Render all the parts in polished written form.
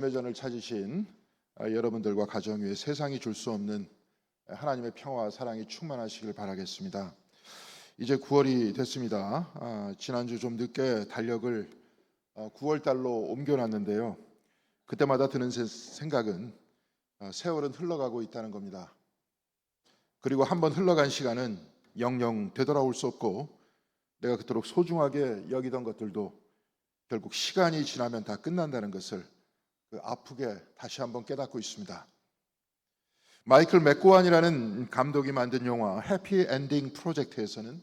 예배전을 찾으신 여러분들과 가정 위에 세상이 줄 수 없는 하나님의 평화와 사랑이 충만하시길 바라겠습니다. 이제 9월이 됐습니다. 지난주 좀 늦게 달력을 9월 달로 옮겨놨는데요. 그때마다 드는 생각은 세월은 흘러가고 있다는 겁니다. 그리고 한번 흘러간 시간은 영영 되돌아올 수 없고 내가 그토록 소중하게 여기던 것들도 결국 시간이 지나면 다 끝난다는 것을 아프게 다시 한번 깨닫고 있습니다. 마이클 맥고완이라는 감독이 만든 영화 해피 엔딩 프로젝트에서는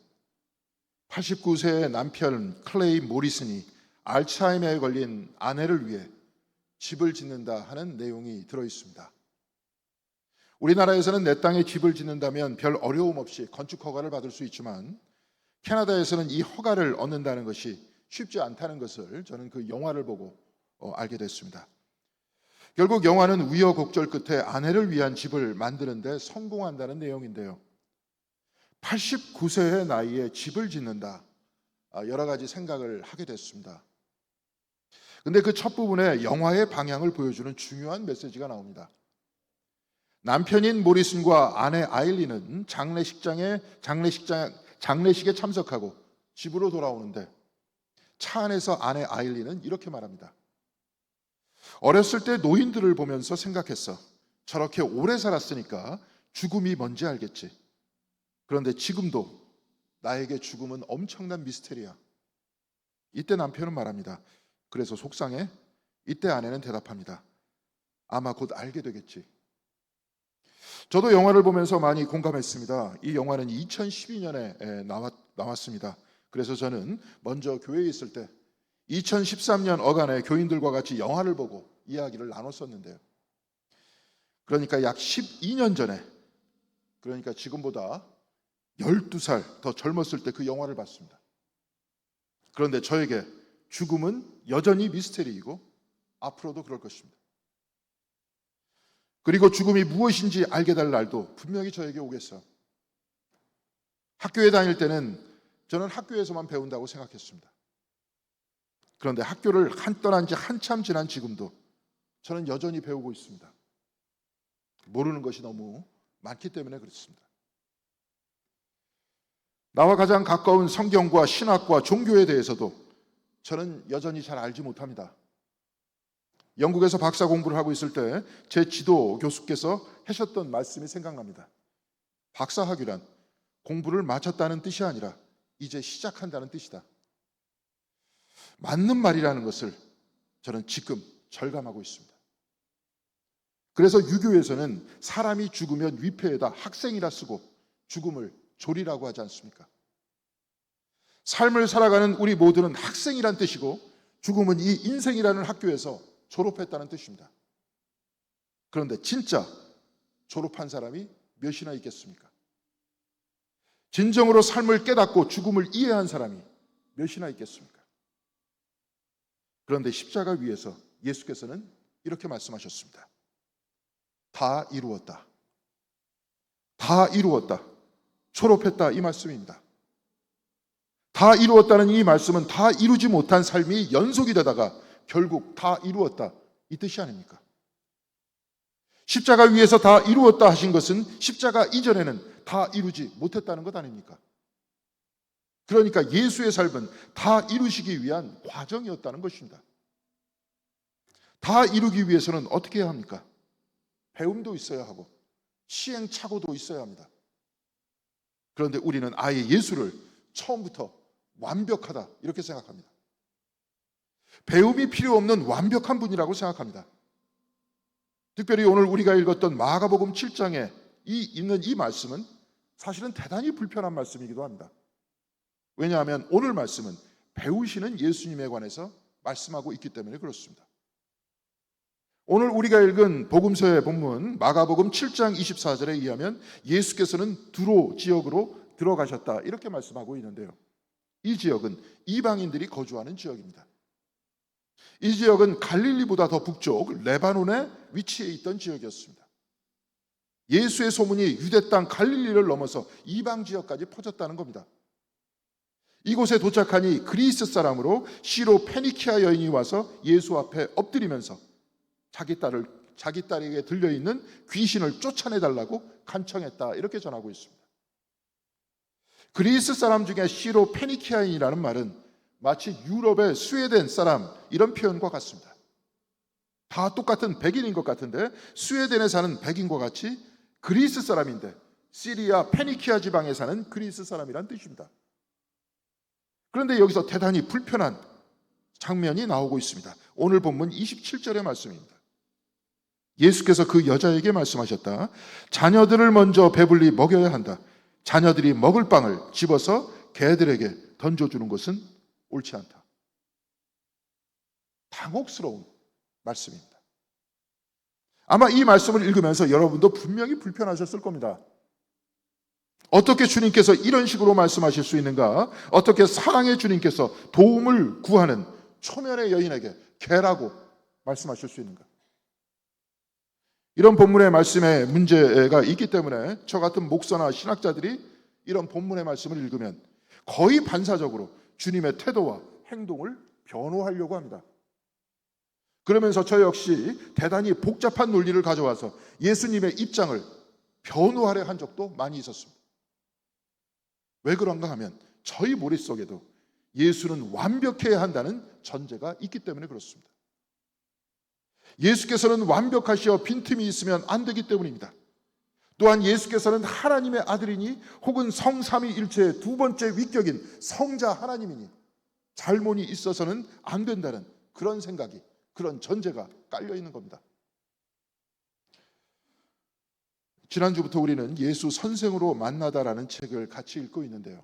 89세의 남편 클레이 모리슨이 알츠하이머에 걸린 아내를 위해 집을 짓는다 하는 내용이 들어있습니다. 우리나라에서는 내 땅에 집을 짓는다면 별 어려움 없이 건축 허가를 받을 수 있지만 캐나다에서는 이 허가를 얻는다는 것이 쉽지 않다는 것을 저는 그 영화를 보고 알게 됐습니다. 결국 영화는 우여곡절 끝에 아내를 위한 집을 만드는데 성공한다는 내용인데요. 89세의 나이에 집을 짓는다. 여러 가지 생각을 하게 됐습니다. 근데 그 첫 부분에 영화의 방향을 보여주는 중요한 메시지가 나옵니다. 남편인 모리슨과 아내 아일린은 장례식에 참석하고 집으로 돌아오는데 차 안에서 아내 아일린은 이렇게 말합니다. 어렸을 때 노인들을 보면서 생각했어. 저렇게 오래 살았으니까 죽음이 뭔지 알겠지. 그런데 지금도 나에게 죽음은 엄청난 미스테리야. 이때 남편은 말합니다. 그래서 속상해? 이때 아내는 대답합니다. 아마 곧 알게 되겠지. 저도 영화를 보면서 많이 공감했습니다. 이 영화는 2012년에 나왔습니다. 그래서 저는 먼저 교회에 있을 때 2013년 어간에 교인들과 같이 영화를 보고 이야기를 나눴었는데요. 그러니까 약 12년 전에, 그러니까 지금보다 12살 더 젊었을 때 그 영화를 봤습니다. 그런데 저에게 죽음은 여전히 미스테리이고 앞으로도 그럴 것입니다. 그리고 죽음이 무엇인지 알게 될 날도 분명히 저에게 오겠어. 학교에 다닐 때는 저는 학교에서만 배운다고 생각했습니다. 그런데 학교를 떠난 지 한참 지난 지금도 저는 여전히 배우고 있습니다. 모르는 것이 너무 많기 때문에 그렇습니다. 나와 가장 가까운 성경과 신학과 종교에 대해서도 저는 여전히 잘 알지 못합니다. 영국에서 박사 공부를 하고 있을 때 제 지도 교수께서 하셨던 말씀이 생각납니다. 박사학위란 공부를 마쳤다는 뜻이 아니라 이제 시작한다는 뜻이다. 맞는 말이라는 것을 저는 지금 절감하고 있습니다. 그래서 유교에서는 사람이 죽으면 위패에다 학생이라 쓰고 죽음을 조리라고 하지 않습니까? 삶을 살아가는 우리 모두는 학생이란 뜻이고 죽음은 이 인생이라는 학교에서 졸업했다는 뜻입니다. 그런데 진짜 졸업한 사람이 몇이나 있겠습니까? 진정으로 삶을 깨닫고 죽음을 이해한 사람이 몇이나 있겠습니까? 그런데 십자가 위에서 예수께서는 이렇게 말씀하셨습니다. 다 이루었다. 다 이루었다. 졸업했다 이 말씀입니다. 다 이루었다는 이 말씀은 다 이루지 못한 삶이 연속이 되다가 결국 다 이루었다 이 뜻이 아닙니까? 십자가 위에서 다 이루었다 하신 것은 십자가 이전에는 다 이루지 못했다는 것 아닙니까? 그러니까 예수의 삶은 다 이루시기 위한 과정이었다는 것입니다. 다 이루기 위해서는 어떻게 해야 합니까? 배움도 있어야 하고 시행착오도 있어야 합니다. 그런데 우리는 아예 예수를 처음부터 완벽하다 이렇게 생각합니다. 배움이 필요 없는 완벽한 분이라고 생각합니다. 특별히 오늘 우리가 읽었던 마가복음 7장에 있는 이 말씀은 사실은 대단히 불편한 말씀이기도 합니다. 왜냐하면 오늘 말씀은 배우시는 예수님에 관해서 말씀하고 있기 때문에 그렇습니다. 오늘 우리가 읽은 복음서의 본문 마가복음 7장 24절에 의하면 예수께서는 두로 지역으로 들어가셨다 이렇게 말씀하고 있는데요. 이 지역은 이방인들이 거주하는 지역입니다. 이 지역은 갈릴리보다 더 북쪽 레바논에 위치해 있던 지역이었습니다. 예수의 소문이 유대 땅 갈릴리를 넘어서 이방 지역까지 퍼졌다는 겁니다. 이곳에 도착하니 그리스 사람으로 시로 페니키아 여인이 와서 예수 앞에 엎드리면서 자기 딸에게 들려있는 귀신을 쫓아내달라고 간청했다. 이렇게 전하고 있습니다. 그리스 사람 중에 시로 페니키아인이라는 말은 마치 유럽의 스웨덴 사람 이런 표현과 같습니다. 다 똑같은 백인인 것 같은데 스웨덴에 사는 백인과 같이 그리스 사람인데 시리아 페니키아 지방에 사는 그리스 사람이란 뜻입니다. 그런데 여기서 대단히 불편한 장면이 나오고 있습니다. 오늘 본문 27절의 말씀입니다. 예수께서 그 여자에게 말씀하셨다. 자녀들을 먼저 배불리 먹여야 한다. 자녀들이 먹을 빵을 집어서 개들에게 던져주는 것은 옳지 않다. 당혹스러운 말씀입니다. 아마 이 말씀을 읽으면서 여러분도 분명히 불편하셨을 겁니다. 어떻게 주님께서 이런 식으로 말씀하실 수 있는가? 어떻게 사랑의 주님께서 도움을 구하는 초면의 여인에게 개라고 말씀하실 수 있는가? 이런 본문의 말씀에 문제가 있기 때문에 저 같은 목사나 신학자들이 이런 본문의 말씀을 읽으면 거의 반사적으로 주님의 태도와 행동을 변호하려고 합니다. 그러면서 저 역시 대단히 복잡한 논리를 가져와서 예수님의 입장을 변호하려 한 적도 많이 있었습니다. 왜 그런가 하면 저희 머릿속에도 예수는 완벽해야 한다는 전제가 있기 때문에 그렇습니다. 예수께서는 완벽하시어 빈틈이 있으면 안 되기 때문입니다. 또한 예수께서는 하나님의 아들이니 혹은 성삼위일체의 두 번째 위격인 성자 하나님이니 잘못이 있어서는 안 된다는 그런 생각이, 그런 전제가 깔려 있는 겁니다. 지난주부터 우리는 예수 선생으로 만나다라는 책을 같이 읽고 있는데요.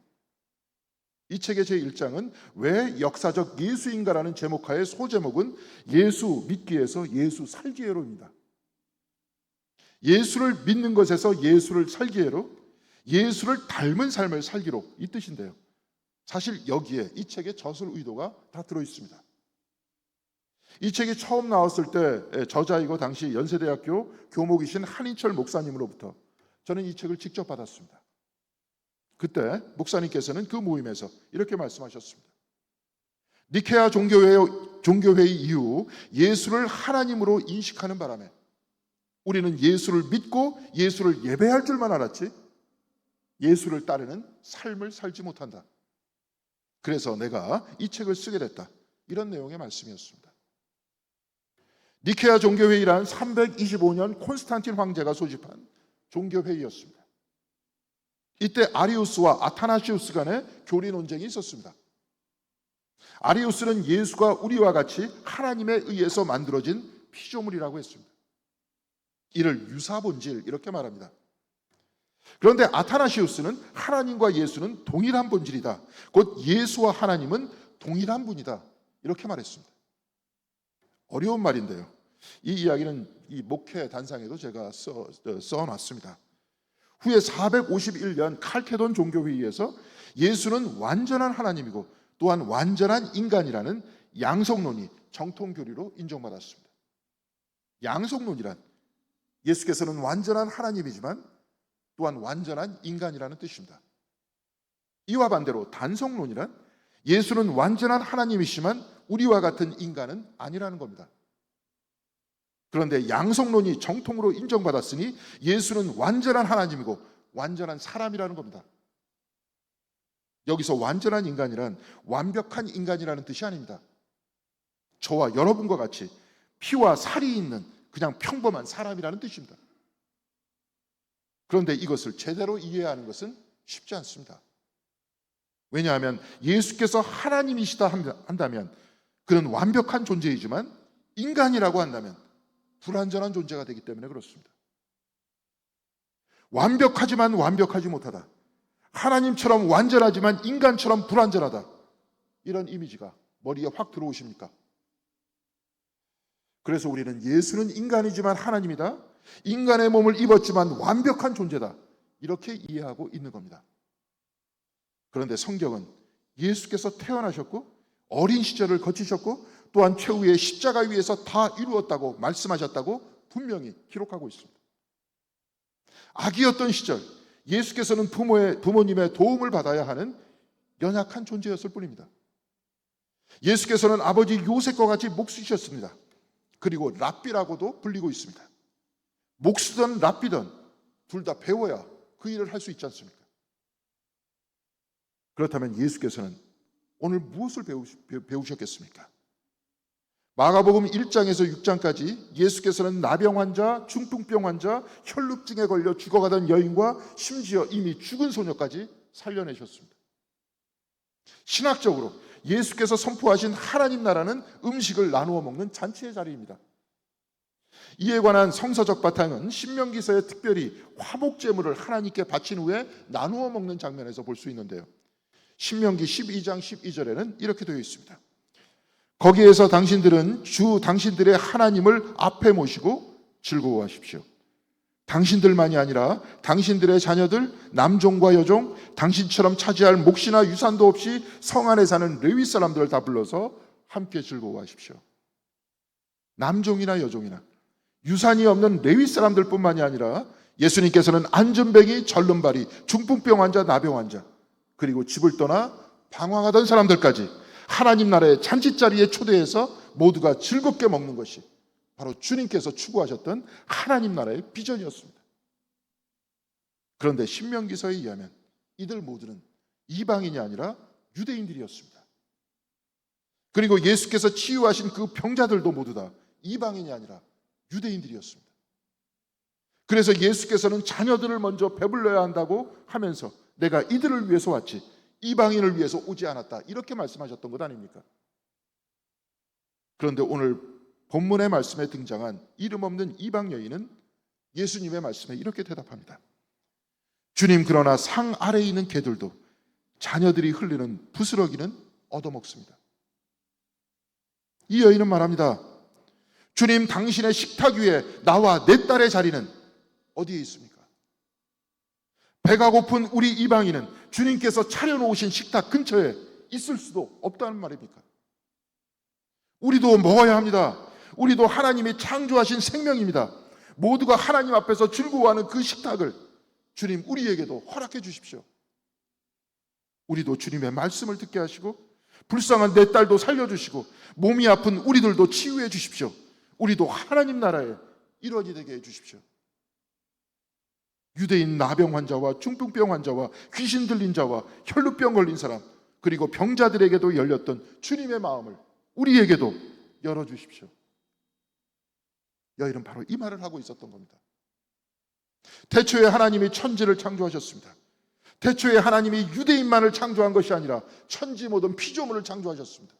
이 책의 제1장은 왜 역사적 예수인가라는 제목하에 소제목은 예수 믿기에서 예수 살기에로입니다. 예수를 믿는 것에서 예수를 살기에로, 예수를 닮은 삶을 살기로, 이 뜻인데요. 사실 여기에 이 책의 저술 의도가 다 들어있습니다. 이 책이 처음 나왔을 때 저자이고 당시 연세대학교 교목이신 한인철 목사님으로부터 저는 이 책을 직접 받았습니다. 그때 목사님께서는 그 모임에서 이렇게 말씀하셨습니다. 니케아 종교회의 이후 예수를 하나님으로 인식하는 바람에 우리는 예수를 믿고 예수를 예배할 줄만 알았지 예수를 따르는 삶을 살지 못한다. 그래서 내가 이 책을 쓰게 됐다. 이런 내용의 말씀이었습니다. 니케아 종교회의란 325년 콘스탄틴 황제가 소집한 종교회의였습니다. 이때 아리우스와 아타나시우스 간의 교리 논쟁이 있었습니다. 아리우스는 예수가 우리와 같이 하나님에 의해서 만들어진 피조물이라고 했습니다. 이를 유사본질 이렇게 말합니다. 그런데 아타나시우스는 하나님과 예수는 동일한 본질이다. 곧 예수와 하나님은 동일한 분이다. 이렇게 말했습니다. 어려운 말인데요. 이 이야기는 이 목회 단상에도 제가 써놨습니다. 후에 451년 칼케돈 종교회의에서 예수는 완전한 하나님이고 또한 완전한 인간이라는 양성론이 정통교리로 인정받았습니다. 양성론이란 예수께서는 완전한 하나님이지만 또한 완전한 인간이라는 뜻입니다. 이와 반대로 단성론이란 예수는 완전한 하나님이시지만 우리와 같은 인간은 아니라는 겁니다. 그런데 양성론이 정통으로 인정받았으니 예수는 완전한 하나님이고 완전한 사람이라는 겁니다. 여기서 완전한 인간이란 완벽한 인간이라는 뜻이 아닙니다. 저와 여러분과 같이 피와 살이 있는 그냥 평범한 사람이라는 뜻입니다. 그런데 이것을 제대로 이해하는 것은 쉽지 않습니다. 왜냐하면 예수께서 하나님이시다 한다면 그는 완벽한 존재이지만 인간이라고 한다면 불완전한 존재가 되기 때문에 그렇습니다. 완벽하지만 완벽하지 못하다. 하나님처럼 완전하지만 인간처럼 불완전하다. 이런 이미지가 머리에 확 들어오십니까? 그래서 우리는 예수는 인간이지만 하나님이다. 인간의 몸을 입었지만 완벽한 존재다. 이렇게 이해하고 있는 겁니다. 그런데 성경은 예수께서 태어나셨고 어린 시절을 거치셨고 또한 최후의 십자가 위에서 다 이루었다고 말씀하셨다고 분명히 기록하고 있습니다. 아기였던 시절 예수께서는 부모님의 도움을 받아야 하는 연약한 존재였을 뿐입니다. 예수께서는 아버지 요셉과 같이 목수셨습니다. 그리고 랍비라고도 불리고 있습니다. 목수든 랍비든 둘 다 배워야 그 일을 할 수 있지 않습니까? 그렇다면 예수께서는 오늘 무엇을 배우셨겠습니까? 마가복음 1장에서 6장까지 예수께서는 나병 환자, 중풍병 환자, 혈루증에 걸려 죽어가던 여인과 심지어 이미 죽은 소녀까지 살려내셨습니다. 신학적으로 예수께서 선포하신 하나님 나라는 음식을 나누어 먹는 잔치의 자리입니다. 이에 관한 성서적 바탕은 신명기서에 특별히 화목제물을 하나님께 바친 후에 나누어 먹는 장면에서 볼 수 있는데요. 신명기 12장 12절에는 이렇게 되어 있습니다. 거기에서 당신들은 주 당신들의 하나님을 앞에 모시고 즐거워하십시오. 당신들만이 아니라 당신들의 자녀들, 남종과 여종, 당신처럼 차지할 몫이나 유산도 없이 성 안에 사는 레위 사람들을 다 불러서 함께 즐거워하십시오. 남종이나 여종이나 유산이 없는 레위 사람들뿐만이 아니라 예수님께서는 안전뱅이, 절름발이, 중풍병 환자, 나병 환자, 그리고 집을 떠나 방황하던 사람들까지 하나님 나라의 잔치자리에 초대해서 모두가 즐겁게 먹는 것이 바로 주님께서 추구하셨던 하나님 나라의 비전이었습니다. 그런데 신명기서에 의하면 이들 모두는 이방인이 아니라 유대인들이었습니다. 그리고 예수께서 치유하신 그 병자들도 모두 다 이방인이 아니라 유대인들이었습니다. 그래서 예수께서는 자녀들을 먼저 배불러야 한다고 하면서 내가 이들을 위해서 왔지 이방인을 위해서 오지 않았다, 이렇게 말씀하셨던 것 아닙니까? 그런데 오늘 본문의 말씀에 등장한 이름 없는 이방 여인은 예수님의 말씀에 이렇게 대답합니다. 주님, 그러나 상 아래에 있는 개들도 자녀들이 흘리는 부스러기는 얻어먹습니다. 이 여인은 말합니다. 주님, 당신의 식탁 위에 나와 내 딸의 자리는 어디에 있습니까? 배가 고픈 우리 이방인은 주님께서 차려놓으신 식탁 근처에 있을 수도 없다는 말입니까? 우리도 먹어야 합니다. 우리도 하나님이 창조하신 생명입니다. 모두가 하나님 앞에서 즐거워하는 그 식탁을 주님 우리에게도 허락해 주십시오. 우리도 주님의 말씀을 듣게 하시고 불쌍한 내 딸도 살려주시고 몸이 아픈 우리들도 치유해 주십시오. 우리도 하나님 나라의 일원이 되게 해 주십시오. 유대인 나병 환자와 중풍병 환자와 귀신 들린 자와 혈루병 걸린 사람, 그리고 병자들에게도 열렸던 주님의 마음을 우리에게도 열어주십시오. 여인은 바로 이 말을 하고 있었던 겁니다. 태초에 하나님이 천지를 창조하셨습니다. 태초에 하나님이 유대인만을 창조한 것이 아니라 천지 모든 피조물을 창조하셨습니다.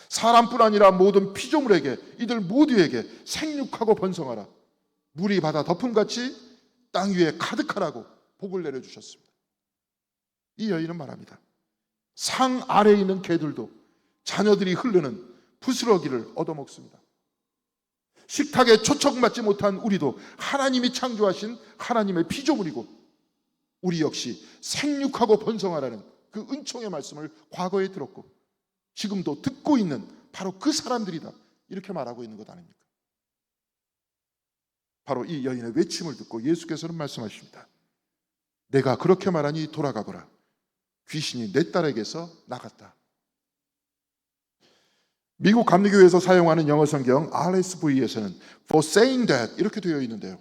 사람뿐 아니라 모든 피조물에게, 이들 모두에게 생육하고 번성하라, 물이 바다 덮음같이 땅 위에 가득하라고 복을 내려주셨습니다. 이 여인은 말합니다. 상 아래에 있는 개들도 자녀들이 흐르는 부스러기를 얻어먹습니다. 식탁에 초청받지 못한 우리도 하나님이 창조하신 하나님의 피조물이고 우리 역시 생육하고 번성하라는 그 은총의 말씀을 과거에 들었고 지금도 듣고 있는 바로 그 사람들이다, 이렇게 말하고 있는 것 아닙니까? 바로 이 여인의 외침을 듣고 예수께서는 말씀하십니다. 내가 그렇게 말하니 돌아가거라. 귀신이 내 딸에게서 나갔다. 미국 감리교회에서 사용하는 영어 성경 RSV에서는 for saying that 이렇게 되어 있는데요.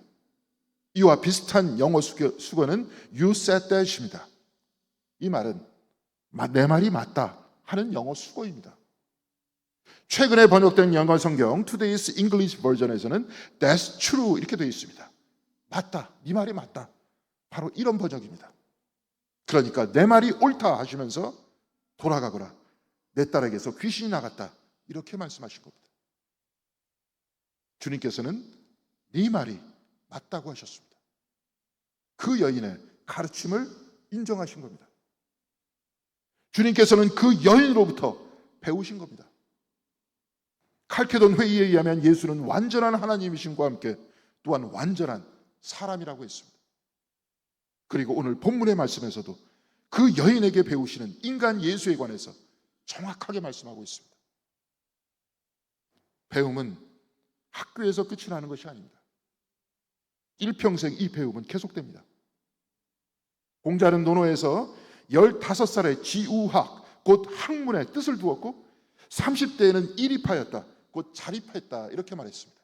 이와 비슷한 영어 수거는 you said that입니다. 이 말은 내 말이 맞다 하는 영어 수거입니다. 최근에 번역된 영어 성경 Today's English Version에서는 That's true 이렇게 되어 있습니다. 맞다, 네 말이 맞다. 바로 이런 번역입니다. 그러니까 내 말이 옳다 하시면서 돌아가거라. 내 딸에게서 귀신이 나갔다, 이렇게 말씀하신 겁니다. 주님께서는 네 말이 맞다고 하셨습니다. 그 여인의 가르침을 인정하신 겁니다. 주님께서는 그 여인으로부터 배우신 겁니다. 칼케돈 회의에 의하면 예수는 완전한 하나님이심과 함께 또한 완전한 사람이라고 했습니다. 그리고 오늘 본문의 말씀에서도 그 여인에게 배우시는 인간 예수에 관해서 정확하게 말씀하고 있습니다. 배움은 학교에서 끝이 나는 것이 아닙니다. 일평생 이 배움은 계속됩니다. 공자는 논어에서 15살에 지우학, 곧 학문에 뜻을 두었고 30대에는 일입하였다. 곧 자립했다 이렇게 말했습니다.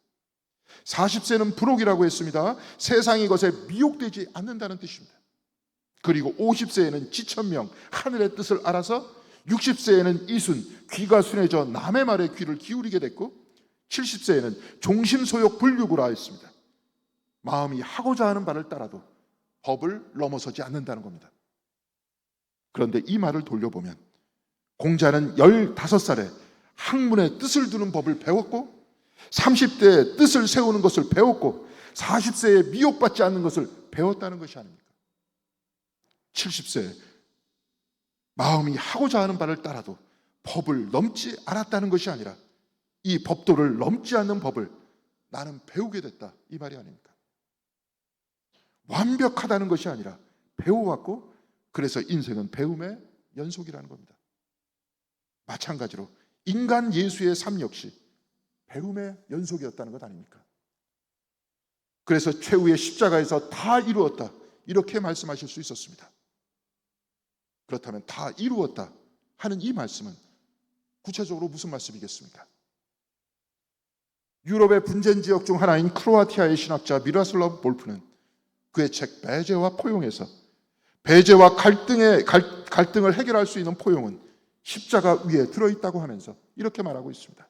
40세는 부록이라고 했습니다. 세상의 것에 미혹되지 않는다는 뜻입니다. 그리고 50세에는 지천명, 하늘의 뜻을 알아서 60세에는 이순, 귀가 순해져 남의 말에 귀를 기울이게 됐고 70세에는 종심소욕 불육으로 했습니다. 마음이 하고자 하는 바를 따라도 법을 넘어서지 않는다는 겁니다. 그런데 이 말을 돌려보면 공자는 15살에 학문의 뜻을 두는 법을 배웠고 30대에 뜻을 세우는 것을 배웠고 40세에 미혹받지 않는 것을 배웠다는 것이 아닙니까? 70세에 마음이 하고자 하는 바를 따라도 법을 넘지 않았다는 것이 아니라 이 법도를 넘지 않는 법을 나는 배우게 됐다 이 말이 아닙니까? 완벽하다는 것이 아니라 배워왔고 그래서 인생은 배움의 연속이라는 겁니다. 마찬가지로 인간 예수의 삶 역시 배움의 연속이었다는 것 아닙니까? 그래서 최후의 십자가에서 다 이루었다 이렇게 말씀하실 수 있었습니다. 그렇다면 다 이루었다 하는 이 말씀은 구체적으로 무슨 말씀이겠습니까? 유럽의 분쟁 지역 중 하나인 크로아티아의 신학자 미로슬라브 볼프는 그의 책 배제와 포용에서 배제와 갈등을 해결할 수 있는 포용은 십자가 위에 들어있다고 하면서 이렇게 말하고 있습니다.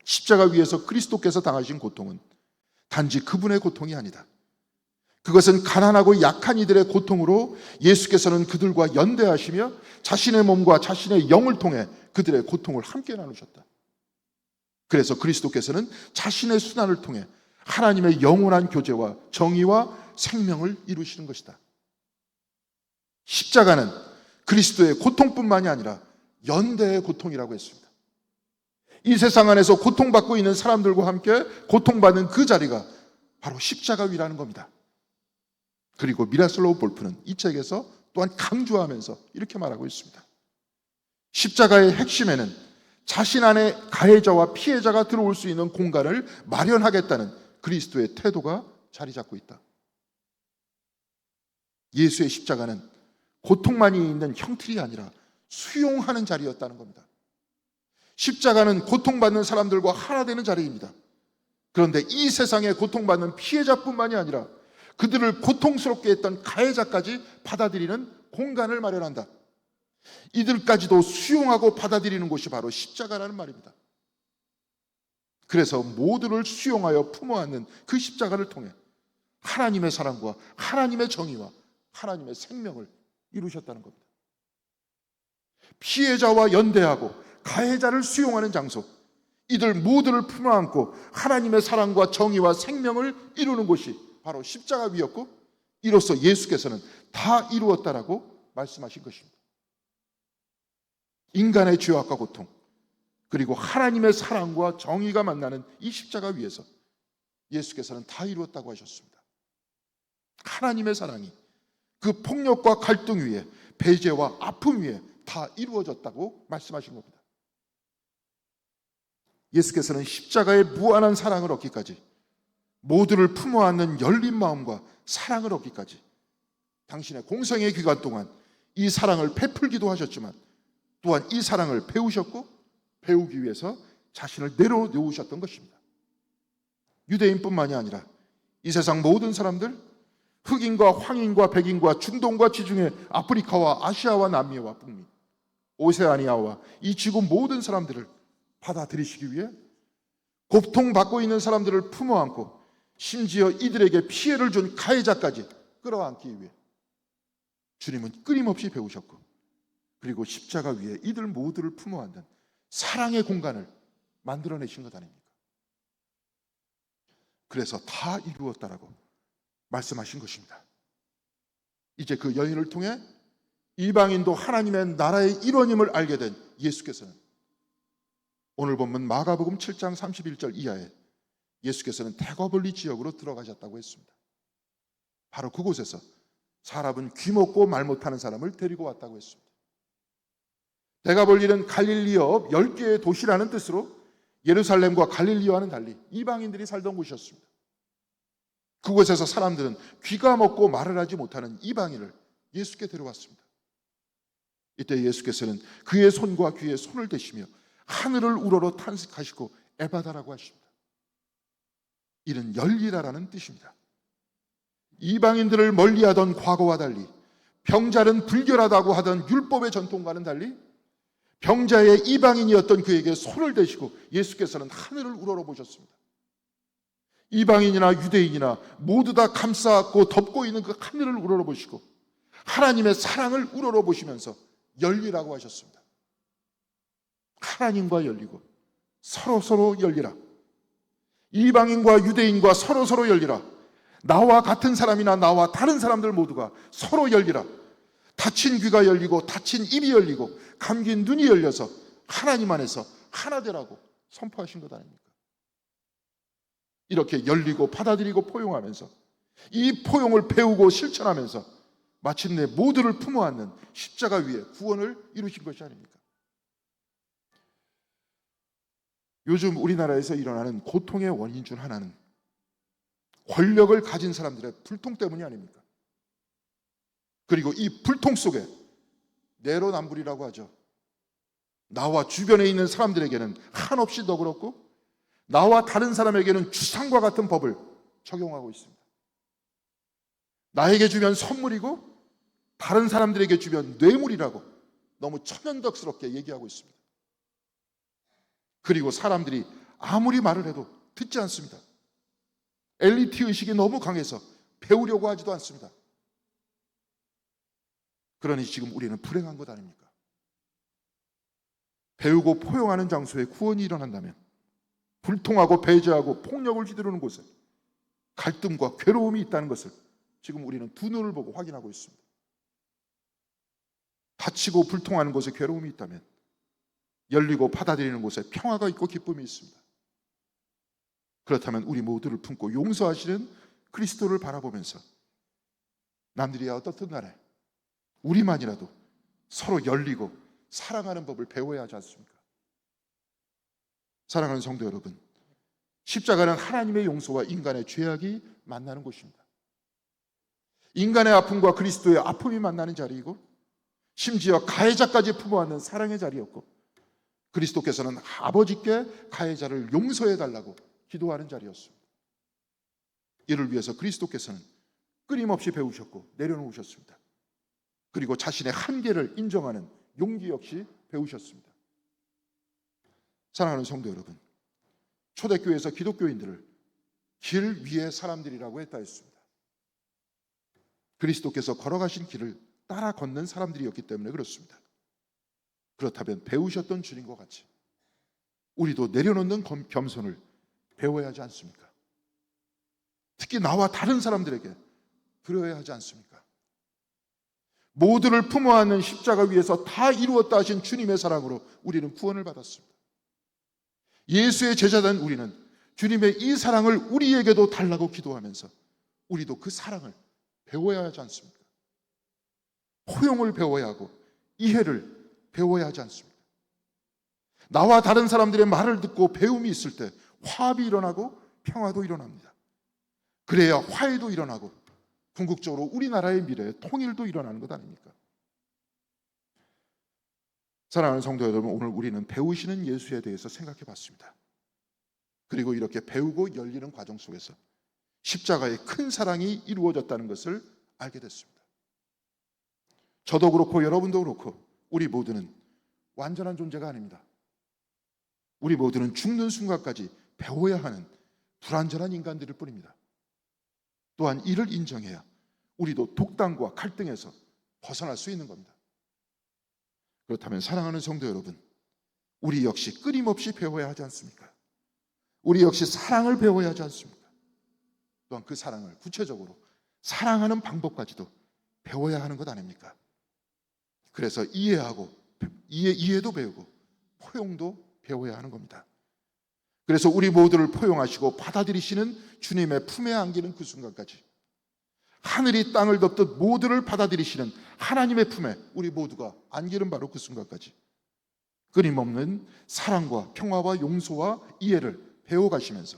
십자가 위에서 그리스도께서 당하신 고통은 단지 그분의 고통이 아니다. 그것은 가난하고 약한 이들의 고통으로 예수께서는 그들과 연대하시며 자신의 몸과 자신의 영을 통해 그들의 고통을 함께 나누셨다. 그래서 그리스도께서는 자신의 순환을 통해 하나님의 영원한 교제와 정의와 생명을 이루시는 것이다. 십자가는 그리스도의 고통뿐만이 아니라 연대의 고통이라고 했습니다. 이 세상 안에서 고통받고 있는 사람들과 함께 고통받는 그 자리가 바로 십자가 위라는 겁니다. 그리고 미로슬라브 볼프는 이 책에서 또한 강조하면서 이렇게 말하고 있습니다. 십자가의 핵심에는 자신 안에 가해자와 피해자가 들어올 수 있는 공간을 마련하겠다는 그리스도의 태도가 자리 잡고 있다. 예수의 십자가는 고통만이 있는 형틀이 아니라 수용하는 자리였다는 겁니다. 십자가는 고통받는 사람들과 하나 되는 자리입니다. 그런데 이 세상에 고통받는 피해자뿐만이 아니라 그들을 고통스럽게 했던 가해자까지 받아들이는 공간을 마련한다. 이들까지도 수용하고 받아들이는 곳이 바로 십자가라는 말입니다. 그래서 모두를 수용하여 품어안는 그 십자가를 통해 하나님의 사랑과 하나님의 정의와 하나님의 생명을 이루셨다는 겁니다. 피해자와 연대하고 가해자를 수용하는 장소, 이들 모두를 품어안고 하나님의 사랑과 정의와 생명을 이루는 곳이 바로 십자가 위였고 이로써 예수께서는 다 이루었다라고 말씀하신 것입니다. 인간의 죄악과 고통 그리고 하나님의 사랑과 정의가 만나는 이 십자가 위에서 예수께서는 다 이루었다고 하셨습니다. 하나님의 사랑이 그 폭력과 갈등 위에 배제와 아픔 위에 다 이루어졌다고 말씀하신 겁니다. 예수께서는 십자가의 무한한 사랑을 얻기까지 모두를 품어안는 열린 마음과 사랑을 얻기까지 당신의 공생의 기간 동안 이 사랑을 베풀기도 하셨지만 또한 이 사랑을 배우셨고 배우기 위해서 자신을 내려놓으셨던 것입니다. 유대인뿐만이 아니라 이 세상 모든 사람들, 흑인과 황인과 백인과 중동과 지중해, 아프리카와 아시아와 남미와 북미, 오세아니아와 이 지구 모든 사람들을 받아들이시기 위해 고통받고 있는 사람들을 품어안고 심지어 이들에게 피해를 준 가해자까지 끌어안기 위해 주님은 끊임없이 배우셨고 그리고 십자가 위에 이들 모두를 품어안는 사랑의 공간을 만들어내신 것 아닙니까? 그래서 다 이루었다라고 말씀하신 것입니다. 이제 그 여인을 통해 이방인도 하나님의 나라의 일원임을 알게 된 예수께서는 오늘 본문 마가복음 7장 31절 이하에 예수께서는 대거벌리 지역으로 들어가셨다고 했습니다. 바로 그곳에서 사람은 귀 먹고 말 못하는 사람을 데리고 왔다고 했습니다. 대가벌리는 갈릴리 옆 10개의 도시라는 뜻으로 예루살렘과 갈릴리와는 달리 이방인들이 살던 곳이었습니다. 그곳에서 사람들은 귀가 먹고 말을 하지 못하는 이방인을 예수께 데려왔습니다. 이때 예수께서는 그의 손과 귀에 손을 대시며 하늘을 우러러 탄식하시고 에바다라고 하십니다. 이는 열리라라는 뜻입니다. 이방인들을 멀리하던 과거와 달리, 병자는 불결하다고 하던 율법의 전통과는 달리 병자의 이방인이었던 그에게 손을 대시고 예수께서는 하늘을 우러러 보셨습니다. 이방인이나 유대인이나 모두 다 감싸고 덮고 있는 그 하늘을 우러러 보시고 하나님의 사랑을 우러러 보시면서 열리라고 하셨습니다. 하나님과 열리고 서로 열리라. 이방인과 유대인과 서로 열리라. 나와 같은 사람이나 나와 다른 사람들 모두가 서로 열리라. 닫힌 귀가 열리고 닫힌 입이 열리고 감긴 눈이 열려서 하나님 안에서 하나 되라고 선포하신 것 아닙니까? 이렇게 열리고 받아들이고 포용하면서 이 포용을 배우고 실천하면서 마침내 모두를 품어 안는 십자가 위에 구원을 이루신 것이 아닙니까? 요즘 우리나라에서 일어나는 고통의 원인 중 하나는 권력을 가진 사람들의 불통 때문이 아닙니까? 그리고 이 불통 속에 내로남불이라고 하죠. 나와 주변에 있는 사람들에게는 한없이 너그럽고 나와 다른 사람에게는 주상과 같은 법을 적용하고 있습니다. 나에게 주면 선물이고 다른 사람들에게 주면 뇌물이라고 너무 천연덕스럽게 얘기하고 있습니다. 그리고 사람들이 아무리 말을 해도 듣지 않습니다. 엘리트 의식이 너무 강해서 배우려고 하지도 않습니다. 그러니 지금 우리는 불행한 것 아닙니까? 배우고 포용하는 장소에 구원이 일어난다면 불통하고 배제하고 폭력을 휘두르는 곳에 갈등과 괴로움이 있다는 것을 지금 우리는 두 눈을 보고 확인하고 있습니다. 다치고 불통하는 곳에 괴로움이 있다면 열리고 받아들이는 곳에 평화가 있고 기쁨이 있습니다. 그렇다면 우리 모두를 품고 용서하시는 그리스도를 바라보면서 남들이 어떻든 간에 우리만이라도 서로 열리고 사랑하는 법을 배워야 하지 않습니까? 사랑하는 성도 여러분, 십자가는 하나님의 용서와 인간의 죄악이 만나는 곳입니다. 인간의 아픔과 그리스도의 아픔이 만나는 자리이고 심지어 가해자까지 품어안는 사랑의 자리였고 그리스도께서는 아버지께 가해자를 용서해달라고 기도하는 자리였습니다. 이를 위해서 그리스도께서는 끊임없이 배우셨고 내려놓으셨습니다. 그리고 자신의 한계를 인정하는 용기 역시 배우셨습니다. 사랑하는 성도 여러분, 초대교회에서 기독교인들을 길 위의 사람들이라고 했다 했습니다. 그리스도께서 걸어가신 길을 따라 걷는 사람들이었기 때문에 그렇습니다. 그렇다면 배우셨던 주님과 같이 우리도 내려놓는 겸손을 배워야 하지 않습니까? 특히 나와 다른 사람들에게 그려야 하지 않습니까? 모두를 품어 안는 십자가 위에서 다 이루었다 하신 주님의 사랑으로 우리는 구원을 받았습니다. 예수의 제자된 우리는 주님의 이 사랑을 우리에게도 달라고 기도하면서 우리도 그 사랑을 배워야 하지 않습니까? 포용을 배워야 하고 이해를 배워야 하지 않습니까? 나와 다른 사람들의 말을 듣고 배움이 있을 때 화합이 일어나고 평화도 일어납니다. 그래야 화해도 일어나고 궁극적으로 우리나라의 미래에 통일도 일어나는 것 아닙니까? 사랑하는 성도 여러분, 오늘 우리는 배우시는 예수에 대해서 생각해 봤습니다. 그리고 이렇게 배우고 열리는 과정 속에서 십자가의 큰 사랑이 이루어졌다는 것을 알게 됐습니다. 저도 그렇고 여러분도 그렇고 우리 모두는 완전한 존재가 아닙니다. 우리 모두는 죽는 순간까지 배워야 하는 불완전한 인간들일 뿐입니다. 또한 이를 인정해야 우리도 독단과 갈등에서 벗어날 수 있는 겁니다. 그렇다면 사랑하는 성도 여러분, 우리 역시 끊임없이 배워야 하지 않습니까? 우리 역시 사랑을 배워야 하지 않습니까? 또한 그 사랑을 구체적으로 사랑하는 방법까지도 배워야 하는 것 아닙니까? 그래서 이해하고 이해도 배우고 포용도 배워야 하는 겁니다. 그래서 우리 모두를 포용하시고 받아들이시는 주님의 품에 안기는 그 순간까지 하늘이 땅을 덮듯 모두를 받아들이시는 하나님의 품에 우리 모두가 안기는 바로 그 순간까지 끊임없는 사랑과 평화와 용서와 이해를 배워가시면서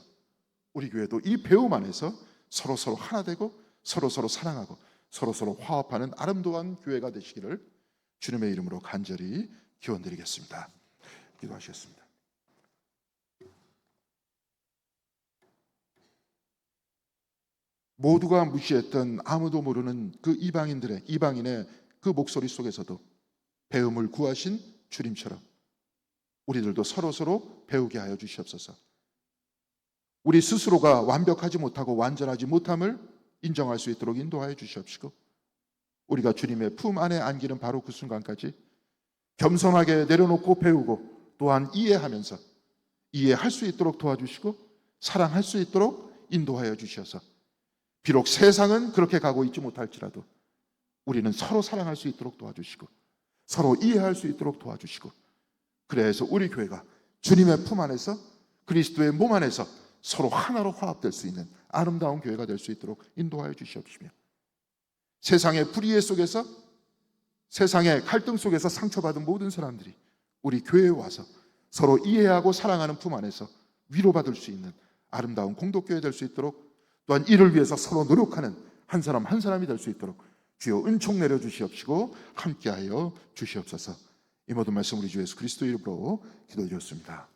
우리 교회도 이 배움 안에서 서로 하나 되고 서로 사랑하고 서로 화합하는 아름다운 교회가 되시기를 주님의 이름으로 간절히 기원드리겠습니다. 기도하시겠습니다. 모두가 무시했던 아무도 모르는 그 이방인의 그 목소리 속에서도 배움을 구하신 주님처럼 우리들도 서로 배우게 하여 주시옵소서. 우리 스스로가 완벽하지 못하고 완전하지 못함을 인정할 수 있도록 인도하여 주시옵시고, 우리가 주님의 품 안에 안기는 바로 그 순간까지 겸손하게 내려놓고 배우고 또한 이해하면서 이해할 수 있도록 도와주시고 사랑할 수 있도록 인도하여 주셔서, 비록 세상은 그렇게 가고 있지 못할지라도 우리는 서로 사랑할 수 있도록 도와주시고 서로 이해할 수 있도록 도와주시고, 그래서 우리 교회가 주님의 품 안에서 그리스도의 몸 안에서 서로 하나로 화합될 수 있는 아름다운 교회가 될 수 있도록 인도하여 주시옵시며, 세상의 불의의 속에서, 세상의 갈등 속에서 상처받은 모든 사람들이 우리 교회에 와서 서로 이해하고 사랑하는 품 안에서 위로받을 수 있는 아름다운 공동교회 될 수 있도록, 또한 이를 위해서 서로 노력하는 한 사람 한 사람이 될 수 있도록 주여 은총 내려 주시옵시고 함께하여 주시옵소서. 이 모든 말씀 우리 주 예수 그리스도 이름으로 기도드렸습니다.